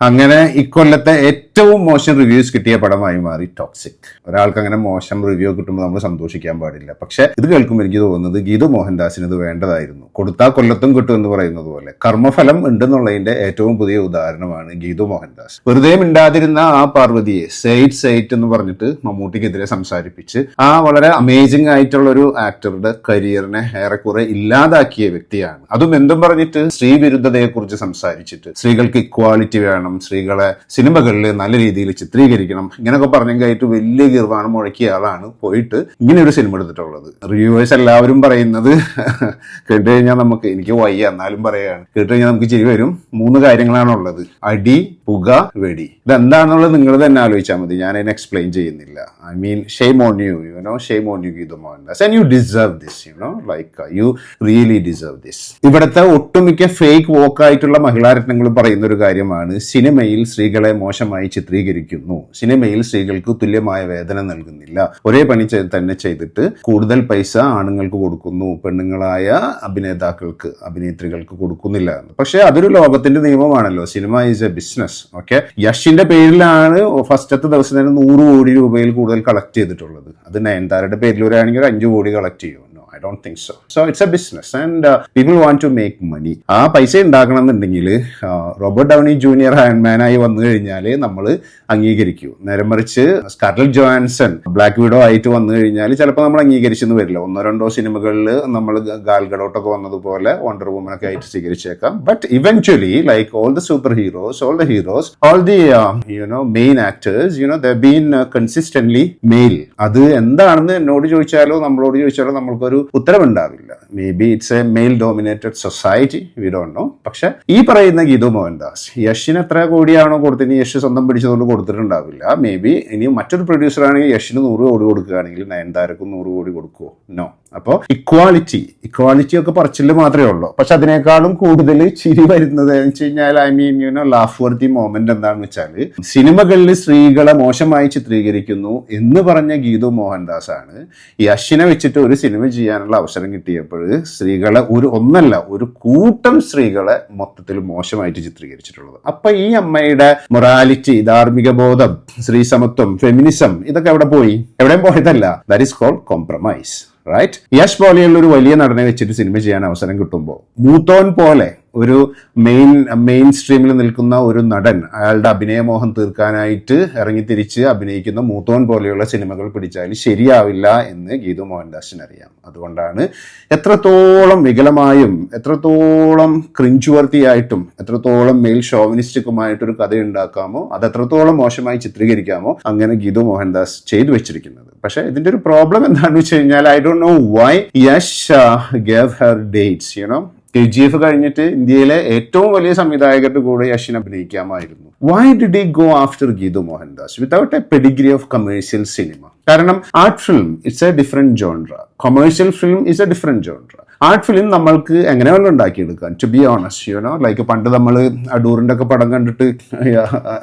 അങ്ങനെ ഇക്കൊല്ലത്തെ ഏറ്റവും മോശം റിവ്യൂസ് കിട്ടിയ പടമായി മാറി ടോക്സിക്. ഒരാൾക്ക് അങ്ങനെ മോശം റിവ്യൂ കിട്ടുമ്പോൾ നമ്മൾ സന്തോഷിക്കാൻ പാടില്ല. പക്ഷെ ഇത് കേൾക്കുമ്പോൾ എനിക്ക് തോന്നുന്നത് ഗീതു മോഹൻദാസിന് ഇത് വേണ്ടതായിരുന്നു. കൊടുത്താൽ കൊല്ലത്തും കിട്ടും എന്ന് പറയുന്നത് പോലെ കർമ്മഫലം ഉണ്ടെന്നുള്ളതിന്റെ ഏറ്റവും പുതിയ ഉദാഹരണമാണ് ഗീതു മോഹൻദാസ്. വെറുതെ മിണ്ടാതിരുന്ന ആ പാർവതിയെ സെയ്റ്റ് എന്ന് പറഞ്ഞിട്ട് മമ്മൂട്ടിക്കെതിരെ സംസാരിപ്പിച്ച് ആ വളരെ അമേസിംഗ് ആയിട്ടുള്ള ഒരു ആക്ടറുടെ കരിയറിനെ ഏറെക്കുറെ ഇല്ലാതാക്കിയ വ്യക്തിയാണ്. അതും എന്തും പറഞ്ഞിട്ട് സ്ത്രീ വിരുദ്ധതയെ കുറിച്ച് സംസാരിച്ചിട്ട് സ്ത്രീകൾക്ക് ഇക്വാളിറ്റി വേണം, സ്ത്രീകളെ സിനിമകളിൽ നല്ല രീതിയിൽ ചിത്രീകരിക്കണം, ഇങ്ങനെയൊക്കെ പറഞ്ഞെങ്കിൽ വലിയ ഗീർവാണം മുഴക്കിയ ആളാണ് പോയിട്ട് ഇങ്ങനെ ഒരു സിനിമ എടുത്തിട്ടുള്ളത്. റിവ്യൂവേഴ്സ് എല്ലാവരും പറയുന്നത് കേട്ട് കഴിഞ്ഞാൽ എനിക്ക് വയ്യ എന്നാലും പറയാണ്, കേട്ട് കഴിഞ്ഞാൽ നമുക്ക് ചിരി വരും. 3 കാര്യങ്ങളാണുള്ളത്: അടി, പുക, വെടി. ഇതെന്താണെന്നുള്ളത് നിങ്ങൾ തന്നെ ആലോചിച്ചാൽ മതി, ഞാൻ അതിനെ എക്സ്പ്ലെയിൻ ചെയ്യുന്നില്ല. I mean shame on you, shame on you Geethu Mohandas, and you deserve this, like you really deserve this. ഇവിടുത്തെ ഒട്ടുമിക്ക ഫേക്ക് വോക്കായിട്ടുള്ള മഹിളാരത്നങ്ങളും പറയുന്ന ഒരു കാര്യമാണ്, സിനിമയിൽ സ്ത്രീകളെ മോശമായി ചിത്രീകരിക്കുന്നു, സിനിമയിൽ സ്ത്രീകൾക്ക് തുല്യമായ വേതന നൽകുന്നില്ല, ഒരേ പണി തന്നെ ചെയ്തിട്ട് കൂടുതൽ പൈസ ആണുങ്ങൾക്ക് കൊടുക്കുന്നു, പെണ്ണുങ്ങളായ അഭിനേത്രികൾക്ക് കൊടുക്കുന്നില്ല എന്ന്. പക്ഷെ അതൊരു ലോകത്തിന്റെ നിയമമാണല്ലോ. Cinema is a business. Okay, യഷിന്റെ പേരിലാണ് ഫസ്റ്റത്തെ ദിവസം തന്നെ 100 കോടി രൂപയിൽ കൂടുതൽ കളക്ട് ചെയ്തിട്ടുള്ളത്. അത് നയൻതാരയുടെ പേരിൽ വരികയാണെങ്കിൽ 5 കോടി കളക്ട് ചെയ്യും. I don't think so. So it's a business and people want to make money. ആ പൈസ ഉണ്ടാക്കണം എന്നുണ്ടെങ്കിൽ റോബർട്ട് ഡൗണി ജൂനിയർ അയൺമാൻ ആയി വന്നു കഴിഞ്ഞാൽ നമ്മൾ അംഗീകരിക്കൂ. നേരെ മറിച്ച് സ്കാർലറ്റ് ജോഹാൻസൺ ബ്ലാക്ക് വിഡോ ആയിട്ട് വന്നു കഴിഞ്ഞാൽ ചിലപ്പോൾ നമ്മൾ അംഗീകരിച്ചെന്ന് വരില്ല. 1-2 സിനിമകളിൽ നമ്മൾ ഗാൽ ഗഡോട്ടൊക്കെ വന്നതുപോലെ വണ്ടർ വുമൻ ഒക്കെ ആയിട്ട് സ്വീകരിച്ചേക്കാം. But eventually like all the super heroes, all the heroes, all the main actors, they been consistently male. അത് എന്താണെന്ന് എന്നോട് ചോദിച്ചാലോ നമ്മളോട് ചോദിച്ചാലോ നമ്മൾക്കൊരു ഉത്തരവുണ്ടാവില്ല. Maybe it's a male dominated society, we don't know. പക്ഷെ ഈ പറയുന്ന ഗീതു മോഹൻദാസ് യഷിന് എത്ര കോടിയാണോ കൊടുത്തിന്, യഷ് സ്വന്തം പിടിച്ചതുകൊണ്ട് കൊടുത്തിട്ടുണ്ടാവില്ല. മേ ബി ഇനി മറ്റൊരു പ്രൊഡ്യൂസർ ആണെങ്കിൽ യഷിന് 100 കോടി കൊടുക്കുകയാണെങ്കിൽ നയൻതാരക്കും 100 കോടി കൊടുക്കുമോ? നോ. അപ്പോൾ ഇക്വാളിറ്റി ഒക്കെ പറച്ചില് മാത്രമേ ഉള്ളൂ. പക്ഷെ അതിനേക്കാളും കൂടുതൽ ചിരി വരുന്നത് എന്ന് വെച്ച് കഴിഞ്ഞാൽ, I mean laugh worthy moment എന്താണെന്ന് വെച്ചാൽ, സിനിമകളിൽ സ്ത്രീകളെ മോശമായി ചിത്രീകരിക്കുന്നു എന്ന് പറഞ്ഞ ഗീതു മോഹൻദാസ് ആണ് യഷിനെ വെച്ചിട്ട് ഒരു സിനിമ ചെയ്യാനുള്ള അവസരം കിട്ടിയപ്പോൾ സ്ത്രീകളെ ഒരു കൂട്ടം സ്ത്രീകളെ മൊത്തത്തിൽ മോശമായിട്ട് ചിത്രീകരിച്ചിട്ടുള്ളത്. അപ്പൊ ഈ അമ്മയുടെ മൊറാലിറ്റി, ധാർമ്മിക ബോധം, സ്ത്രീ സമത്വം, ഫെമിനിസം, ഇതൊക്കെ എവിടെയും പോയതല്ല. That is called compromise, right? Yash പോലെയുള്ള ഒരു വലിയ നടനെ വെച്ചിട്ട് സിനിമ ചെയ്യാൻ അവസരം കിട്ടുമ്പോൾ മൂത്തോൻ പോലെ ഒരു മെയിൻ സ്ട്രീമിൽ നിൽക്കുന്ന ഒരു നടൻ അയാളുടെ അഭിനയമോഹം തീർക്കാനായിട്ട് ഇറങ്ങിത്തിരിച്ച് അഭിനയിക്കുന്ന മൂത്തോൻ പോലെയുള്ള സിനിമകൾ പിടിച്ചാൽ ശരിയാവില്ല എന്ന് ഗീതു മോഹൻദാസിന് അറിയാം. അതുകൊണ്ടാണ് എത്രത്തോളം വികലമായും എത്രത്തോളം ക്രിഞ്ചുവർത്തിയായിട്ടും എത്രത്തോളം മെയിൽ ഷോവിനിസ്റ്റിക്കുമായിട്ടൊരു കഥ ഉണ്ടാക്കാമോ, അത് എത്രത്തോളം മോശമായി ചിത്രീകരിക്കാമോ അങ്ങനെ ഗീതു മോഹൻദാസ് ചെയ്തു വെച്ചിരിക്കുന്നത്. പക്ഷെ ഇതിന്റെ ഒരു പ്രോബ്ലം എന്താണെന്ന് വെച്ച് കഴിഞ്ഞാൽ, I don't know why Yash gave her dates. KGF കഴിഞ്ഞിട്ട് ഇന്ത്യയിലെ ഏറ്റവും വലിയ സംവിധായകരുടെ കൂടെ യഷിന് അഭിനയിക്കാമായിരുന്നു. Why did he go after Geethu Mohandas without a pedigree of commercial cinema? കാരണം art film it's a different genre, commercial film is a different genre. Art film നമ്മൾക്ക് എങ്ങനെ വേണം ഉണ്ടാക്കിയെടുക്കാൻ, ടു ബി ഓണസ്റ്റ്. ലൈക്ക് പണ്ട് നമ്മൾ അടൂറിന്റെ ഒക്കെ പടം കണ്ടിട്ട്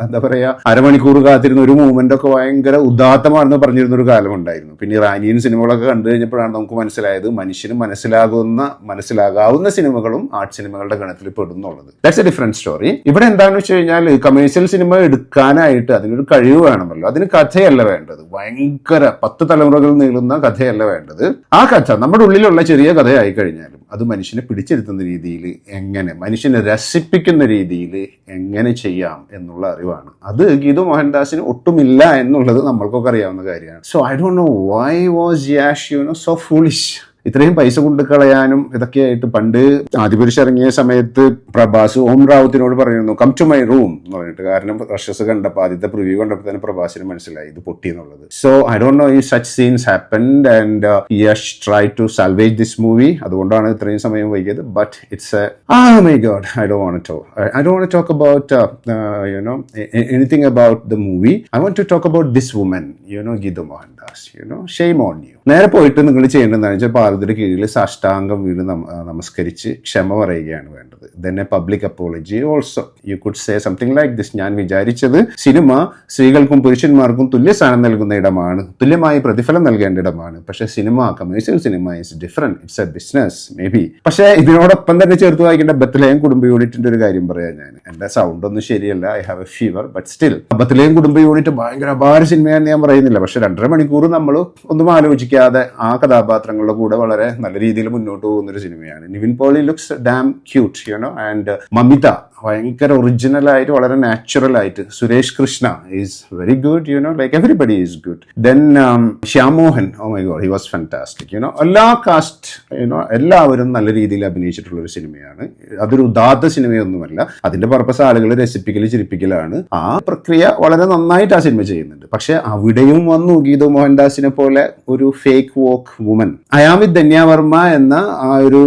എന്താ പറയാ, അരമണിക്കൂർ കാത്തിരുന്ന ഒരു മൂവ്മെന്റ് ഒക്കെ ഭയങ്കര ഉദാത്തമാണെന്ന് പറഞ്ഞിരുന്ന ഒരു കാലം ഉണ്ടായിരുന്നു. പിന്നെ ഇറാനിയൻ സിനിമകളൊക്കെ കണ്ടു കഴിഞ്ഞപ്പോഴാണ് നമുക്ക് മനസ്സിലായത് മനുഷ്യന് മനസ്സിലാകാവുന്ന സിനിമകളും ആർട്ട് സിനിമകളുടെ ഗണത്തിൽ പെടുന്നുള്ളത്. That's a different story. ഇവിടെ എന്താണെന്ന് വെച്ച് കഴിഞ്ഞാൽ, കമേഴ്ഷ്യൽ സിനിമ എടുക്കാനായിട്ട് അതിനൊരു കഴിവ് വേണമല്ലോ. അതിന് കഥയല്ല വേണ്ടത്, ഭയങ്കര 10 തലമുറകൾ നീളുന്ന കഥയല്ല വേണ്ടത്. ആ കഥ നമ്മുടെ ഉള്ളിലുള്ള ചെറിയ കഥയായി കഴിഞ്ഞാലും അത് മനുഷ്യനെ പിടിച്ചിരുത്തുന്ന രീതിയിൽ, എങ്ങനെ മനുഷ്യനെ രസിപ്പിക്കുന്ന രീതിയിൽ എങ്ങനെ ചെയ്യാം എന്നുള്ള അറിവാണ്. അത് ഗീതു മോഹൻദാസിന് ഒട്ടുമില്ല എന്നുള്ളത് നമ്മൾക്കൊക്കെ അറിയാവുന്ന കാര്യമാണ്. So I don't know why was Yash so foolish. ഇത്രയും പൈസ കൊണ്ട് കളയാനും ഇതൊക്കെയായിട്ട്. പണ്ട് ആദിപുരുഷ് ഇറങ്ങിയ സമയത്ത് പ്രഭാസ് ഓം റാവുത്തിനോട് പറയുന്നു, കം ടു മൈ റൂം എന്ന് പറഞ്ഞിട്ട്. കാരണം റഷസ് കണ്ടപ്പോൾ, ആദ്യത്തെ പ്രിവ്യൂ കണ്ടപ്പോൾ തന്നെ പ്രഭാസിന് മനസ്സിലായി ഇത് പൊട്ടി എന്നുള്ളത്. So I don't know if such scenes happened and Yash try to salvage this movie. അതുകൊണ്ടാണ് ഇത്രയും സമയം വൈകിയത്. But it's my God, I don't want to talk about anything about the movie. I want to talk about this woman, Geethu Mohandas. Shame on you. നേരെ പോയിട്ട് നിങ്ങൾ ചെയ്യേണ്ടതെന്ന് വെച്ചാൽ പാദത്തിന് കീഴിൽ സാഷ്ടാംഗം വീണ് നമസ്കരിച്ച് ക്ഷമ പറയുകയാണ് വേണ്ടത്. Then A public apology also. You could say something like this. ഞാൻ വിചാരിച്ചത് സിനിമ സ്ത്രീകൾക്കും പുരുഷന്മാർക്കും തുല്യ സ്ഥാനം നൽകുന്ന ഇടമാണ്, തുല്യമായി പ്രതിഫലം നൽകേണ്ട ഇടമാണ്. പക്ഷെ cinema, commercial cinema is different, it's A business may be. പക്ഷെ ഇതിനോടൊപ്പം തന്നെ ചേർത്ത് വായിക്കേണ്ട ബത്ലഹേം കുടുംബ യൂണിറ്റിന്റെ ഒരു കാര്യം പറയാം ഞാൻ. എന്റെ സൗണ്ട് ഒന്നും ശരിയല്ല, I have A fever, but still Bethlehem കുടുംബ യൂണിറ്റ് ഭയങ്കര അപാര സിനിമയാണെന്ന് ഞാൻ പറയുന്നില്ല. പക്ഷെ 2.5 മണിക്കൂർ നമ്മൾ ഒന്നും ആലോചിക്കാതെ ആ കഥാപാത്രങ്ങളുടെ കൂടെ വളരെ നല്ല രീതിയിൽ മുന്നോട്ട് പോകുന്ന ഒരു സിനിമയാണ്. Nivin Pauly looks damn cute, you know. And Mamitha ഭയങ്കര ഒറിജിനൽ ആയിട്ട് വളരെ നാച്ചുറൽ ആയിട്ട്. Suresh Krishna is very good, you know, like everybody is good. Then Shyam Mohan, oh my God, he was fantastic, you know. എല്ലാ കാസ്റ്റ്, യുനോ, എല്ലാവരും നല്ല രീതിയിൽ അഭിനയിച്ചിട്ടുള്ള ഒരു സിനിമയാണ്. അതൊരു ഉദാത്ത സിനിമയൊന്നുമല്ല. അതിന്റെ പർപ്പസ് ആളുകളെ രസിപ്പിക്കൽ, ചിരിപ്പിക്കലാണ്. ആ പ്രക്രിയ വളരെ നന്നായിട്ട് ആ സിനിമ ചെയ്യുന്നുണ്ട്. പക്ഷെ അവിടെയും വന്നു ഗീതു മോഹൻദാസിനെ പോലെ ഒരു fake woke woman. I am with Dhanya Varma എന്ന ആ ഒരു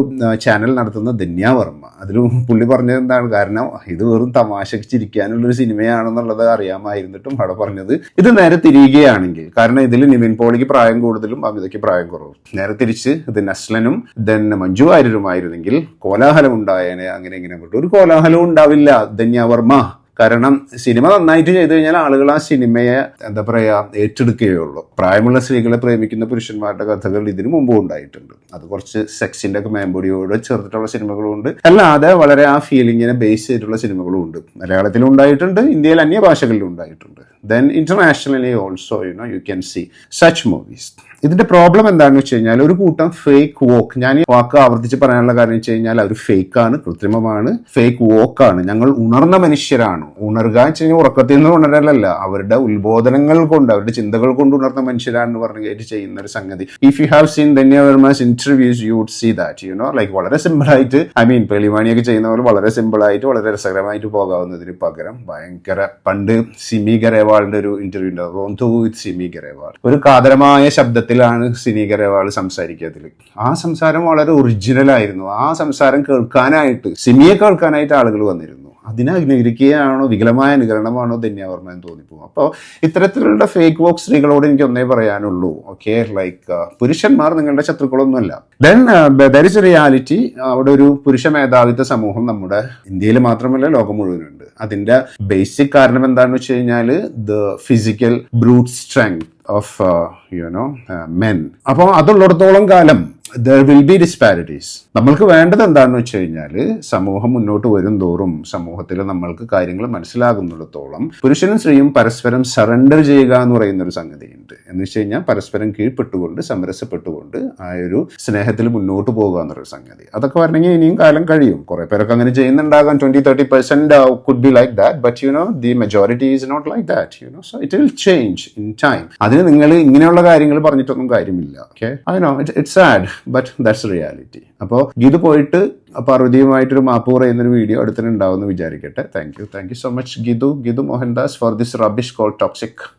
ചാനൽ നടത്തുന്ന ധന്യ വർമ്മ, അതിലും പുള്ളി പറഞ്ഞത് എന്താണ്, കാരണം ഇത് വെറും തമാശക്ക് ചിരിക്കാനുള്ളൊരു സിനിമയാണെന്നുള്ളത് അറിയാമായിരുന്നിട്ടും അവിടെ പറഞ്ഞത് ഇത് നേരെ തിരിയുകയാണെങ്കിൽ, കാരണം ഇതിൽ നിവിൻ പോളിക്ക് പ്രായം കൂടുതലും അമിതയ്ക്ക് പ്രായം കുറവും, നേരെ തിരിച്ച് ഇത് നസ്ലനും ദെൻ മഞ്ജു വാര്യരുമായിരുന്നെങ്കിൽ കോലാഹലം ഉണ്ടായേനെ. അങ്ങനെ ഇങ്ങനെ ഒരു കോലാഹലവും ഉണ്ടാവില്ല ധന്യ വർമ്മ. കാരണം സിനിമ നന്നായിട്ട് ചെയ്തു കഴിഞ്ഞാൽ ആളുകൾ ആ സിനിമയെ എന്താ പറയാ ഏറ്റെടുക്കുകയുള്ളൂ. പ്രായമുള്ള സ്ത്രീകളെ പ്രേമിക്കുന്ന പുരുഷന്മാരുടെ കഥകൾ ഇതിനു മുമ്പ് ഉണ്ടായിട്ടുണ്ട്. അത് കുറച്ച് സെക്സിന്റെ ഒക്കെ മേമ്പൊടിയോട് ചേർത്തിട്ടുള്ള സിനിമകളും ഉണ്ട്, അല്ലാതെ വളരെ ആ ഫീലിങ്ങിനെ ബേസ് ചെയ്തിട്ടുള്ള സിനിമകളും ഉണ്ട്. മലയാളത്തിലും ഉണ്ടായിട്ടുണ്ട്, ഇന്ത്യയിൽ അന്യ ഭാഷകളിലും ഉണ്ടായിട്ടുണ്ട്. Then internationally also, you know, you can see such movies. ഇതിന്റെ പ്രോബ്ലം എന്താണെന്ന് വെച്ച് കഴിഞ്ഞാൽ ഒരു കൂട്ടം ഫേക്ക് വോക്ക്, ഞാൻ ഈ വാക്ക് ആവർത്തിച്ച് പറയാനുള്ള കാര്യം വെച്ച് കഴിഞ്ഞാൽ അവർ ഫേക്കാണ്, കൃത്രിമമാണ്, ഫേക്ക് വോക്കാണ്. ഞങ്ങൾ ഉണർന്ന മനുഷ്യരാണ്. ഉണർക വെച്ച് കഴിഞ്ഞാൽ ഉറക്കത്തിൽ നിന്ന് ഉണരലല്ല, അവരുടെ ഉത്ബോധനങ്ങൾ കൊണ്ട്, അവരുടെ ചിന്തകൾ കൊണ്ട് ഉണർന്ന മനുഷ്യരാണെന്ന് പറഞ്ഞിട്ട് ചെയ്യുന്ന ഒരു സംഗതി. If you have seen Dhanya Varma's interviews you would see that, you know, like വളരെ സിമ്പിൾ ആയിട്ട്, ഐ മീൻ പെളിമാണിയൊക്കെ ചെയ്യുന്ന പോലെ വളരെ സിമ്പിൾ ആയിട്ട് വളരെ രസകരമായിട്ട് പോകാവുന്നതിന് പകരം ഭയങ്കര, പണ്ട് സിമി ഗരേവാളിന്റെ ഒരു ഇന്റർവ്യൂ ഉണ്ടാവും, സിമി ഗരേവാൾ, ഒരു കാതരമായ ശബ്ദത്തിലാണ് സിമി ഗരേവാൾ സംസാരിക്കാതിൽ. ആ സംസാരം വളരെ ഒറിജിനൽ ആയിരുന്നു. ആ സംസാരം കേൾക്കാനായിട്ട്, സിമിയെ കേൾക്കാനായിട്ട് ആളുകൾ വന്നിരുന്നു. അതിനെ അനുകരിക്കുകയാണോ, വികലമായ അനുകരണമാണോ ധന്യ വർമ്മ എന്ന് തോന്നിപ്പോകും. അപ്പോൾ ഇത്തരത്തിലുള്ള ഫേക്ക് വോക്ക് സ്ത്രീകളോട് എനിക്ക് ഒന്നേ പറയാനുള്ളൂ, ഓക്കെ, ലൈക്ക് പുരുഷന്മാർ നിങ്ങളുടെ ശത്രുക്കളൊന്നുമല്ല. Then there is a reality. അവിടെ ഒരു പുരുഷ മേധാവിത്വ സമൂഹം നമ്മുടെ ഇന്ത്യയിൽ മാത്രമല്ല ലോകം മുഴുവനുണ്ട്. അതിന്റെ ബേസിക് കാരണം എന്താണെന്ന് വെച്ച് കഴിഞ്ഞാൽ the physical brute strength of men. അപ്പോൾ അതുള്ളിടത്തോളം കാലം there will be disparities. നമ്മൾക്ക് വേണ്ടത് എന്താണെന്ന് വെച്ച് കഴിഞ്ഞാൽ സമൂഹം മുന്നോട്ട് വരും തോറും സമൂഹത്തിൽ നമ്മൾക്ക് കാര്യങ്ങൾ മനസ്സിലാകുന്നിടത്തോളം പുരുഷനും സ്ത്രീയും പരസ്പരം സറണ്ടർ ചെയ്യുക എന്ന് പറയുന്ന ഒരു സംഗതിയുണ്ട്. എന്ന് വെച്ച് കഴിഞ്ഞാൽ പരസ്പരം കീഴ്പ്പെട്ടുകൊണ്ട്, സമരസപ്പെട്ടുകൊണ്ട് ആ ഒരു സ്നേഹത്തിൽ മുന്നോട്ട് പോകുക എന്നൊരു സംഗതി. അതൊക്കെ വരണമെങ്കിൽ ഇനിയും കാലം കഴിയും. കുറെ പേരൊക്കെ അങ്ങനെ ചെയ്യുന്നുണ്ടാകാം. 20-30% could be like that, but you know the majority is not like that, you know, so it will change in time. അതിന് നിങ്ങൾ ഇങ്ങനെയുള്ള കാര്യങ്ങൾ പറഞ്ഞിട്ടൊന്നും കാര്യമില്ല. Okay, I know it's sad, but that's reality. അപ്പോൾ ഗീതു പോയിട്ട് പാർവതിയുമായിട്ടൊരു മാപ്പ് പറയുന്നൊരു വീഡിയോ അടുത്തിടെ ഉണ്ടാവുമെന്ന് വിചാരിക്കട്ടെ. Thank you so much Geethu Mohandas for this rubbish call toxic.